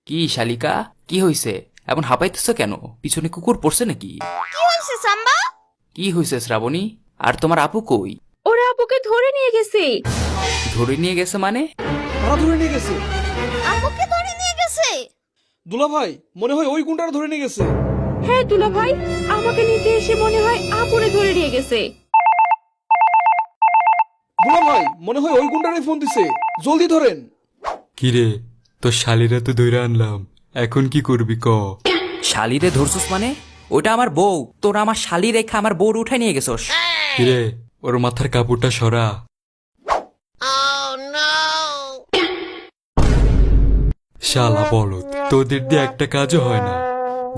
কি শালিকা, কি হইছে? এমন হাঁপাইতেছ কেন? পিছনে কুকুর পড়ছে নাকি? কি হয়েছে সাম্বা? কি হইছে শ্রাবণী? আর তোমার আপু কই? ওরা আপুকে ধরে নিয়ে গেছে। ধরে নিয়ে গেছে মানে? তারা ধরে নিয়ে গেছে। আম্মুকে ধরে নিয়ে গেছে। দুলা ভাই, মনে হয় ওই গুন্ডারা ধরে নিয়ে গেছে। হ্যাঁ দুলা ভাই, আমাকে নিতে এসে মনে হয় আপুরে ধরে নিয়ে গেছে। দুলা ভাই, মনে হয় ওই গুন্ডারাই ফোন দিছে, জলদি ধরেন। কিরে, তোর শালিরা তো ধরে আনলাম, এখন কি করবি ক? শালিরে ধরছস মানে? ওটা আমার বউ, তোরা আমার শালি রেখা আমার বউর উঠাই নিয়ে গেছস। কিরে, ওর মাথার কাপড়টা সরা। শালা বলত, তোদের দিয়ে একটা কাজও হয় না।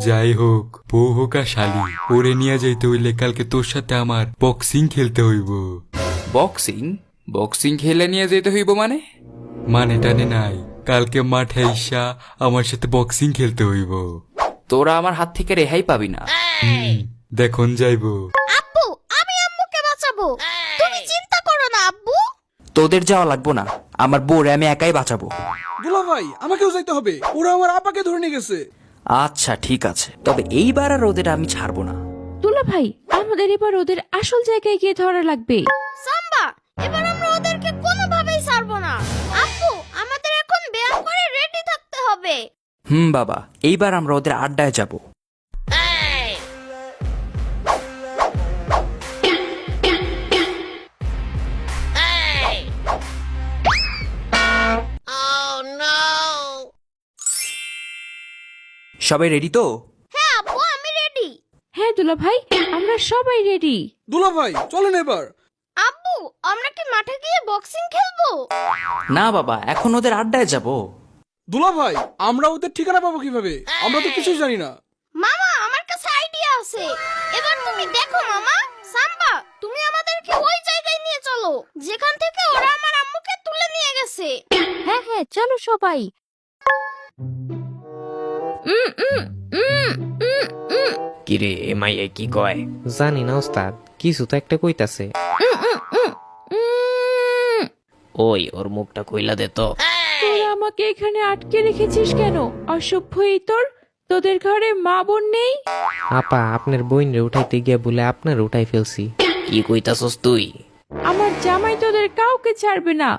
যাই হোক, বউ হোক আর শালি, ওরে নিয়ে যাইতে হইলে কালকে তোর সাথে আমার বক্সিং খেলতে হইব। বক্সিং? বক্সিং খেলে নিয়ে যেতে হইব মানে? মানে টানে নাই, কালকে মাঠে আইসা আমার সাথে বক্সিং খেলতে হইব। তোরা আমার হাত থেকে রেহাই পাবি না। দেখুন যাইব। আব্বু, আমি আম্মুকে বাঁচাবো, তুমি চিন্তা করো না আব্বু। তোদের যাওয়া লাগবো না, আমার বউরে আমি একাই বাঁচাবো। দুলা ভাই, আমাকেও যাইতে হবে, ওরা আমার আপাকে ধরে নিয়ে গেছে। আচ্ছা ঠিক আছে, তবে এইবার আর ওদের আমি ছাড়বো না। দুলা ভাই, আমাদের এবার ওদের আসল জায়গায় গিয়ে ধরা লাগবে। সাম্বা, এবার আমরা ওদেরকে কোনোভাবেই ছাড়বো না। আব্বু, আমাদের এখন ব্যায়াম করে রেডি থাকতে হবে। বাবা, এইবার আমরা ওদের আড্ডায় যাব। সবাই রেডি তো? হ্যাঁ আব্বু, আমি রেডি। হ্যাঁ দুলা ভাই, আমরা সবাই রেডি। দুলা ভাই, চলেন এবার। আব্বু, আমরা কি মাঠে গিয়ে বক্সিং খেলবো? না বাবা, এখন ওদের আড্ডায় যাব। দুলা ভাই, আমরা ওদের ঠিকানা পাবো কিভাবে? আমরা তো কিছুই জানি না। মামা, আমার কাছে আইডিয়া আছে। এবার তুমি দেখো মামা, সাম্বা, তুমি আমাদেরকে ওই জায়গায় নিয়ে চলো যেখান থেকে ওরা আমার আম্মুকে তুলে নিয়ে গেছে। হ্যাঁ হ্যাঁ, চলো সবাই। কিরে এ মাইয়া কি কয়? জানি না ওস্তাদ, কিছু তো একটা কইতাছে। ওই ওর মুখটা কইলা দে তো। তোরা আমাকে এখানে আটকে রেখেছিস কেন? অসভ্য এই তোর, তোদের ঘরে মা বোন নেই? আপা, আপনার বইনরে উঠাইতে গিয়া বলে আপনার উঠাই ফেলছি। কি কইতাছস তুই? আমার জামাই তোদের কাউকে ছাড়বে না,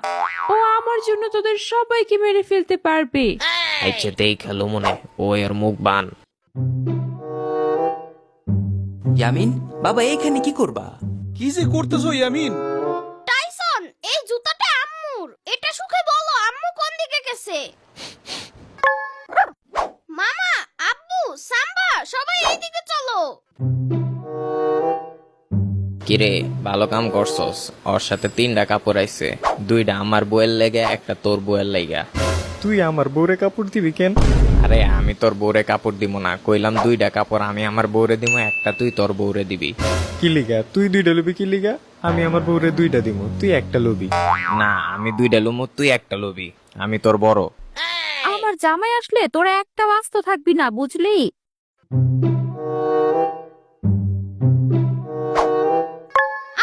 ও আমার জন্য তোদের সবাইকে মেরে ফেলতে পারবে। আচ্ছা দেই খেলো মনে, ওই ওর মুখ বান। ইয়ামিন, বাবা এইখানে কি করবা? কি যে করতেছো ইয়ামিন? টাইসন, এই জুতাটা আম্মুর, এটা সুখে বলো আম্মু কোন দিকে গেছে। মামা, আব্বু, সাম্বা, সবাই এইদিকে চলো। কিরে, ভালো কাম করছস। ওর সাথে 3টা কাপড় আইছে, 2টা আমার বউয়ের লেগে, একটা তোর বউয়ের লাইগা। তুই আমার বউরে কাপড় দিবি কেন? আরে আমি তোর বউরে কাপড় দিব না, কইলাম 2টা কাপড় আমি আমার বউরে দিব, একটা তুই তোর বউরে দিবি। কি লিগা তুই 2টা লবি? কি লিগা আমি আমার বউরে 2টা দিব, তুই একটা লবি? না, আমি 2টা লুমু, তুই একটা লবি, আমি তোর বড়। আমার জামাই আসলে তোরা একটা বাস্ত থাকবি না, বুঝলি?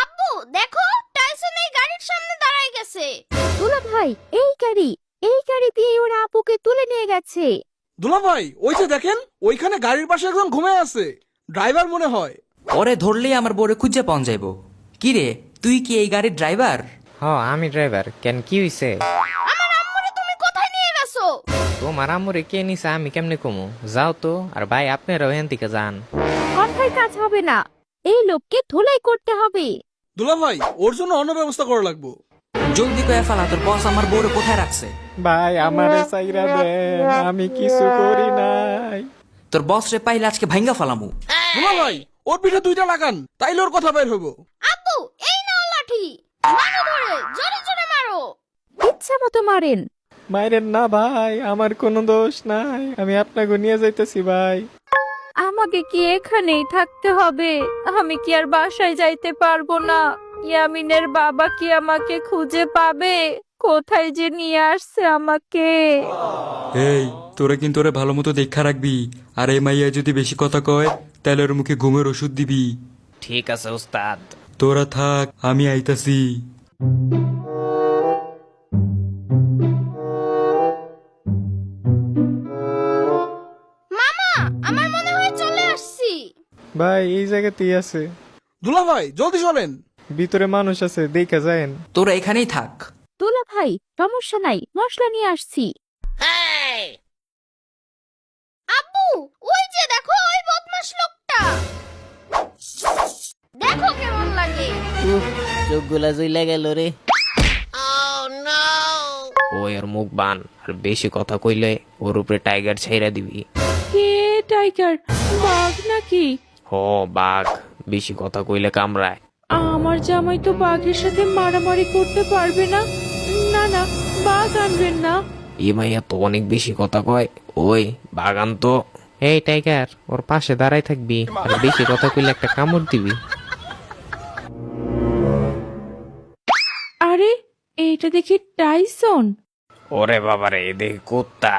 আব্বু দেখো, টাইসন এই গাড়ির সামনে দাঁড়ায় গেছে। দুলা ভাই, এই গাড়ি দিয়ে ওরা আপুকে তুলে নিয়ে গেছে। দুলা ভাই, ওই যে দেখেন, ওইখানে গাড়ির পাশে একজন ঘুমিয়ে আছে, ড্রাইভার মনে হয়। ওরে ধরলেই আমার বউরে খুঁজে পাওয়া যাইব। কি রে, তুই কি এই গাড়ির ড্রাইভার? হ, আমি ড্রাইভার। কেন, কি হইছে? আমার আম্মুরে তুমি কোথায় নিয়ে গেছো? তোমার আমরে কে নিছে আমি কেমনে কমু? যাও তো, আর ভাই আপনারাও এখান থেকে যান। কথায় কাজ হবে না, এই লোককে ধুলাই করতে হবে। দুলা ভাই, ওর জন্য অন্য ব্যবস্থা করা লাগবো। জলদি কয়ে ফেলা, তোর বস আমার বউরে কোথায় রাখছে? ভাই আমারে চাইরা দেন, আমি কিছু করি নাই। তোর বস রে পাইলে আজকে ভাঙ্গা ফালামু। দুলা ভাই, ওর পিঠে 2টা লাগান, তাইলে ওর কথা বের হবো। আব্বু, এই নাও লাঠি, মারো ধরে, জোরে জোরে মারো। ইচ্ছা মতো মারেন। মাইরেন না ভাই, আমার কোনো দোষ নাই, আমি আপনাকে নিয়ে যাইতেছি ভাই। আমাকে কি এখানেই থাকতে হবে? আমি কি আর বাসায় যাইতে পারবো না? ইয়ামিনের বাবা কি আমাকে খুঁজে পাবে? কোথায় যে নিয়ে আসছে আমাকে? এই, তোরা কিন্তু ওরা ভালো মতো দেখা রাখবি, আর এই মাইয়া যদি বেশি কথা কয় তাহলে ওর মুখে ঘুমের ওষুধ দিবি। ঠিক আছে ওস্তাদ। তোরা থাক, আমি আইতাছি। ভাই এই জায়গাতেই আছে। দুলা ভাই জলদি চলেন। ভিতরে মানুষ আছে, দেখা যায়েন। তোরা এখানেই থাক। দুলা ভাই সমস্যা নাই, মশলা নিয়ে আসছি। আব্বু ওই যে দেখো ওই বদমাশ লোকটা, দেখো কেমন লাগে। চোখগুলা জুইলা গেল রে। ও এর মুখ বান, আর বেশি কথা কইলে ওর উপরে টাইগার ছাইরা দিবি। কে টাইগার? বাঘ নাকি? হ বাঘ, বেশি কথা কইলে কামড়ায়। আমার জামাই তো বাঘের সাথে মারামারি করতে পারবে না। না না, বাঘ আনবেন না। এ মাইয়া তো অনেক বেশি কথা কয়। ওই বাগান তো। এই টাইগার, ওর পাশে দাঁড়াই থাকবি, আর বেশি কথা কইলে একটা কামড় দিবি। আরে এইটা দেখি টাইসন। ওরে বাবারে, দেখি কুত্তা।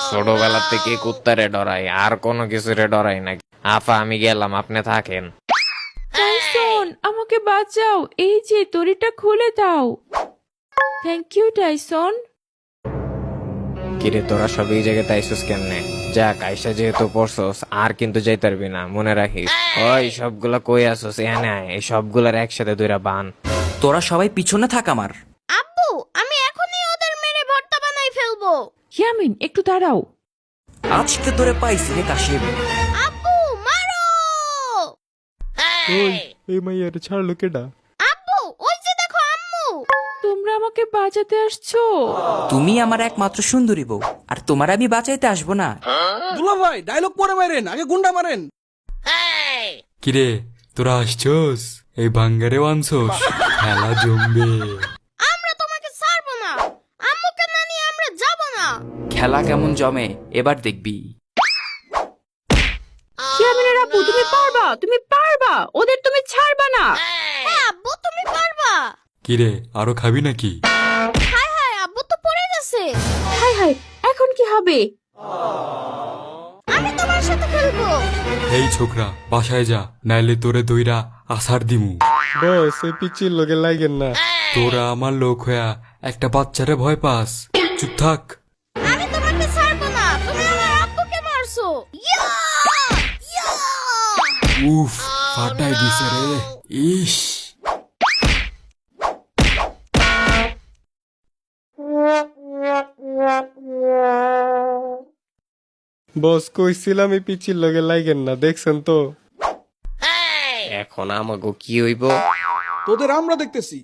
ছোটবেলা থেকে কুত্তারে ডরাই, আর কোনো কিছু রে ডরাই না। আফা আমি গেলাম, আপনি থাকেন। টাইসন আমাকে বাঁচাও, এই যে দড়িটা খুলে দাও। Thank you Tyson. কিরে তোরা সব এই জায়গাতে আইসুস কেমনে? যাক আইসা যেহেতু পড়ছস, আর কিন্তু যাইতে পারবি না, মনে রাখিস। ওই সবগুলা কই আসুস, এখানে আয়। এই সবগুলার একসাথে দুইরা বান। তোরা সবাই পিছনে থাক আমার। আব্বু আমি এখনই ওদের মেরে ভর্তা বানাই ফেলবো। ইয়ামিন একটু দাঁড়াও। আজকে তোরে পাইছি রে কাশিম। আব্বু মারো। ওই এই মাইয়ার ছাড়লো কেডা? আব্বু ওই যে দেখো আম্মু। তোমরা আমাকে বাঁচাতে আসছো? তুমি আমার একমাত্র সুন্দরী বউ, আর তোমার আমি বাঁচাইতে আসবো না? দুলা ভাই ডায়লগ পরে মারেন, আগে গুন্ডা মারেন। কিরে তোরা আসছোস? এই ভাঙ্গারেও আনছোস? খেলা জমবে। আমরা তোমাকে ছাড়বো না, আম্মুকে না নিয়ে আমরা যাব না। খেলা কেমন জমে এবার দেখবি। ইয়ামিনের আপু তুমি পারবা, তুমি পারবা, ওদের তুমি ছাড়বা না। হ্যাঁ আব্বু তুমি পারবা। কিরে আরো খাবি নাকি? হায় হায় আব্বু তো পড়ে গেছে। হাই হাই, এখন কি হবে? আমি তোমার সাথে খেলবো। এই ছোকরা বাসায় যা, নাইলে তোরে দইরা আসার দিমু। বস এই পিচির লোকে লাগেন না। তোরা আমার লোক হইয়া একটা বাচ্চারে ভয় পাস? চুপ থাক। আমি তোমাকে ছাড়বো না, তুমি আমার আব্বুকে মারছো। ইয়া! ইয়া! উফ, ফাটাই দিছে রে। ইস, বস কইছিলাম এই পিচির লোকে লাগেন না, দেখছেন তো? এখন আমাগো কি হইব? তোদের আমরা দেখতেছি।